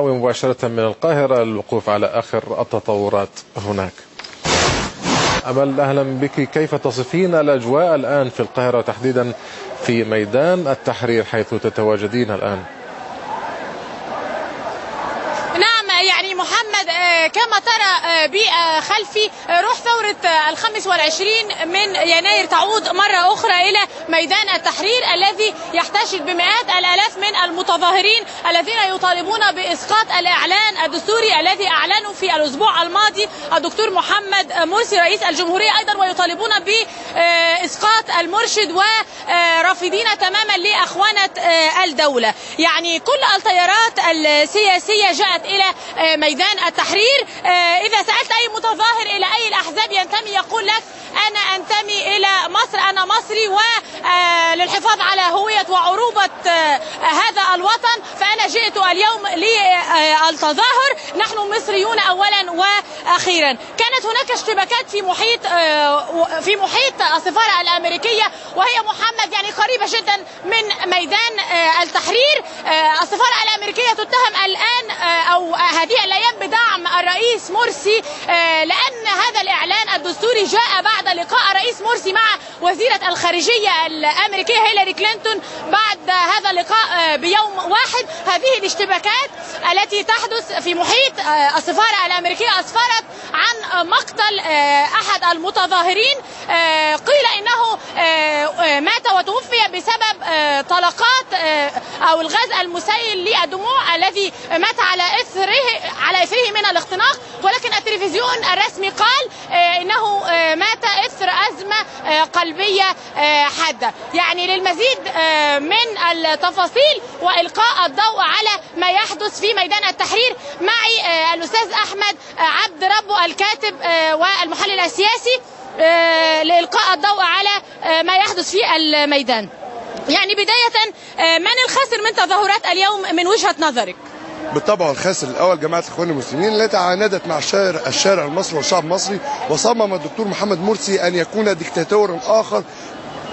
مباشرة من القاهرة للوقوف على آخر التطورات هناك. أمل، أهلا بك. كيف تصفين الأجواء الآن في القاهرة تحديدا في ميدان التحرير حيث تتواجدين الآن؟ يعني محمد، كما ترى بي خلفي روح ثورة 25 من يناير تعود مرة أخرى إلى ميدان التحرير الذي يحتشد بمئات الآلاف من المتظاهرين الذين يطالبون بإسقاط الإعلان الدستوري الذي أعلنوا في الأسبوع الماضي الدكتور محمد مرسي رئيس الجمهورية أيضا، ويطالبون بإسقاط المرشد ورافضين تماما لأخوانة الدولة. يعني كل التيارات السياسية جاءت إلى ميدان التحرير. إذا سألت أي متظاهر إلى أي الأحزاب ينتمي يقول لك أنا أنتمي إلى مصر، أنا مصري، وللحفاظ على هوية وعروبة هذا الوطن فأنا جئت اليوم للتظاهر. نحن مصريون أولا وأخيرا. كانت هناك اشتباكات في محيط السفارة الأمريكية، وهي محمد يعني قريبة جدا من ميدان التحرير. السفارة الأمريكية تتهم الآن أو هذه الأيام بدعم الرئيس مرسي، لأن هذا الإعلان الدستوري جاء بعد لقاء رئيس مرسي مع وزيرة الخارجية الأمريكية هيلاري كلينتون. بعد هذا اللقاء بيوم واحد هذه الاشتباكات التي تحدث في محيط السفارة الأمريكية أسفرت عن مقتل أحد المتظاهرين. قيل إنه مات وتوفي بسبب طلقات أو الغاز المسيل للدموع الذي مات على إثره من الاختناق، ولكن التلفزيون الرسمي قال إنه مات إثر أزمة قلبية حادة. يعني للمزيد من التفاصيل وإلقاء الضوء على ما يحدث في ميدان التحرير معي الأستاذ أحمد عبد ربه الكاتب والمحلل السياسي لإلقاء الضوء على ما يحدث في الميدان. يعني بداية، من الخاسر من تظاهرات اليوم من وجهة نظرك؟ بالطبع الخاسر الاول جماعه الاخوان المسلمين التي عاندت مع الشارع المصري والشعب المصري، وصمم الدكتور محمد مرسي ان يكون ديكتاتورا اخر،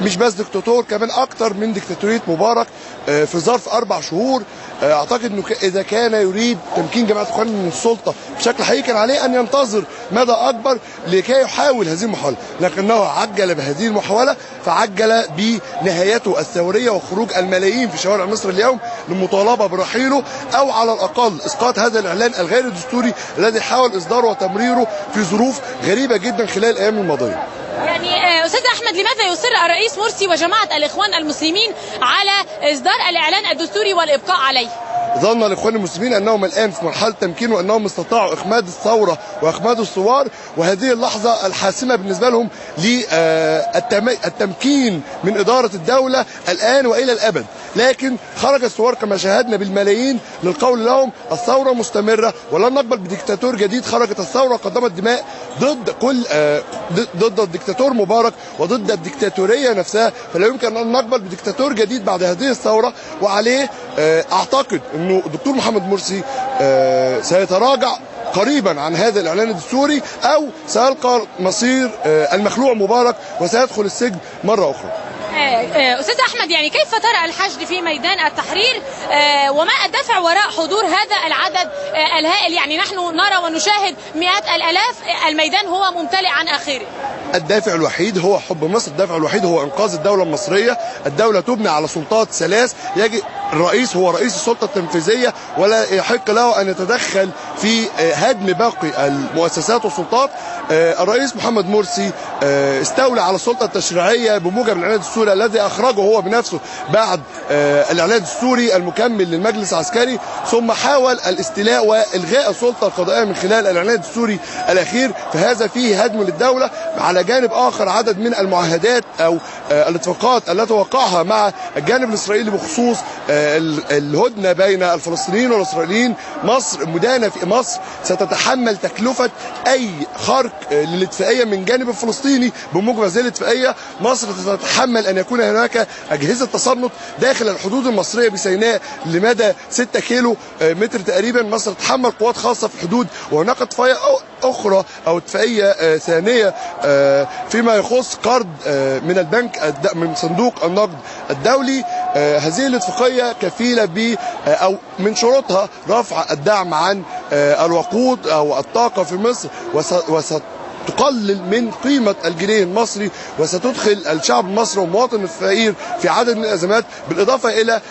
مش بس دكتاتور، كمان اكتر من ديكتاتوريه مبارك في ظرف 4 شهور. اعتقد انه اذا كان يريد تمكين جماعه الاخوان من السلطه بشكل حقيقي كان عليه ان ينتظر مدى اكبر لكي يحاول هذه المحاوله، لكنه عجل بهذه المحاوله، فعجل بنهايته الثوريه وخروج الملايين في شوارع مصر اليوم للمطالبه برحيله او على الاقل اسقاط هذا الاعلان الغير دستوري الذي حاول اصداره وتمريره في ظروف غريبه جدا خلال الايام الماضيه. يعني أستاذ أحمد، لماذا يصر الرئيس مرسي وجماعة الإخوان المسلمين على إصدار الإعلان الدستوري والإبقاء عليه؟ ظن الإخوان المسلمين أنهم الآن في مرحلة تمكين وأنهم استطاعوا إخماد الثورة وإخماد الثوار، وهذه اللحظة الحاسمة بالنسبة لهم للتمكين من إدارة الدولة الآن وإلى الأبد. لكن خرج الثوار كما شاهدنا بالملايين للقول لهم الثورة مستمرة ولن نقبل بديكتاتور جديد. خرجت الثورة وقدمت دماء ضد الدكتاتور مبارك وضد الدكتاتورية نفسها، فلا يمكن أن نقبل بديكتاتور جديد بعد هذه الثورة. وعليه أعتقد أنه الدكتور محمد مرسي سيتراجع قريبا عن هذا الإعلان الدستوري، أو سيلقى مصير المخلوع مبارك وسيدخل السجن مرة أخرى. أستاذ أحمد، يعني كيف ترى الحشد في ميدان التحرير وما الدافع وراء حضور هذا العدد الهائل؟ يعني نحن نرى ونشاهد مئات الآلاف، الميدان هو ممتلئ عن آخره. الدافع الوحيد هو حب مصر، الدافع الوحيد هو إنقاذ الدولة المصرية. الدولة تبنى على سلطات ثلاث، يجب الرئيس هو رئيس السلطة التنفيذية ولا يحق له أن يتدخل في هدم باقي المؤسسات والسلطات. الرئيس محمد مرسي استولى على السلطة التشريعية بموجب الإعلان الدستوري الذي أخرجه هو بنفسه بعد الإعلان الدستوري المكمل للمجلس العسكري، ثم حاول الاستيلاء وإلغاء السلطة القضائية من خلال الإعلان الدستوري الأخير، فهذا فيه هدم للدولة. على جانب آخر عدد من المعاهدات أو الاتفاقات التي وقعها مع الجانب الإسرائيلي بخصوص الهدنة بين الفلسطينيين والإسرائيليين. مصر ستتحمل تكلفة أي خرق للاتفاقية من جانب الفلسطيني. بموجب هذه الاتفاقية مصر ستتحمل أن يكون هناك أجهزة تصنت داخل الحدود المصرية بسيناء لمدى 6 كيلو متر تقريبا. مصر تتحمل قوات خاصة في الحدود، وهناك اتفاقية أخرى أو اتفاقية ثانية فيما يخص قرض من البنك من صندوق النقد الدولي. هذه الاتفاقية كفيلة ب أو من شروطها رفع الدعم عن الوقود أو الطاقة في مصر، تقلل من قيمة الجنيه المصري، وستدخل الشعب المصري والمواطن الفقير في عدد من الأزمات، بالإضافة إلى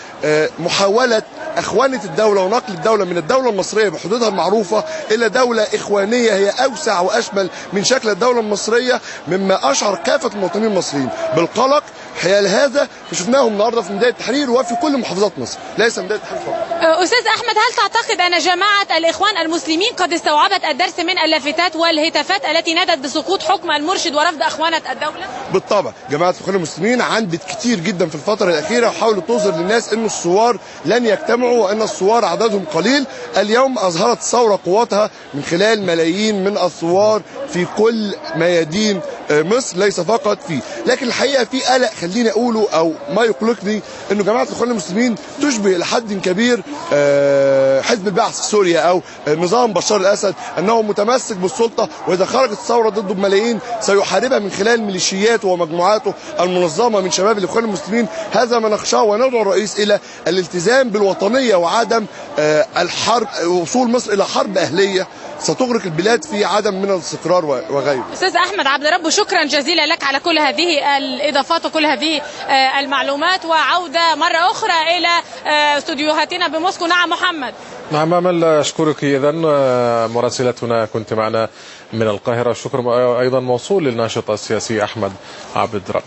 محاولة أخوانة الدولة ونقل الدولة من الدولة المصرية بحدودها المعروفة إلى دولة إخوانية هي أوسع وأشمل من شكل الدولة المصرية، مما أشعر كافة المواطنين المصريين بالقلق حيال هذا. فشفناهم النهارده في ميدان التحرير وفي كل محافظات مصر، ليس ميدان التحرير فقط. أستاذ أحمد، هل تعتقد أن جماعة الإخوان المسلمين قد استوعبت الدرس من اللافتات والهتافات التي نادت بسقوط حكم المرشد ورفض أخوانة الدولة؟ بالطبع، جماعة الإخوان المسلمين عندت كتير جدا في الفترة الأخيرة وحاولت تظهر للناس أن الثوار لن يجتمعوا وأن الثوار عددهم قليل. اليوم أظهرت الثورة قوتها من خلال ملايين من الثوار في كل ميادين مصر، ليس فقط فيه. لكن الحقيقة في قلق خليني أقوله أو ما يقلقني، أنه جماعة الإخوان المسلمين تشبه إلى حد كبير حزب البعث في سوريا أو نظام بشار الأسد، أنه متمسك بالسلطة، وإذا خرجت الثورة ضده بملايين سيحاربها من خلال ميليشياته ومجموعاته المنظمة من شباب الإخوان المسلمين. هذا ما نخشاه، وندعو الرئيس إلى الالتزام بالوطنية وعدم الحرب، وصول مصر إلى حرب أهلية ستغرق البلاد في عدم من الاستقرار وغيره. أستاذ أحمد عبد ربه، شكرا جزيلا لك على كل هذه الإضافات وكل هذه المعلومات، وعودة مرة أخرى إلى استوديوهاتنا بموسكو. نعم محمد. نعم أمل، أشكرك. إذن مراسلتنا كنت معنا من القاهرة. الشكر أيضا موصول للناشط السياسي أحمد عبد ربه.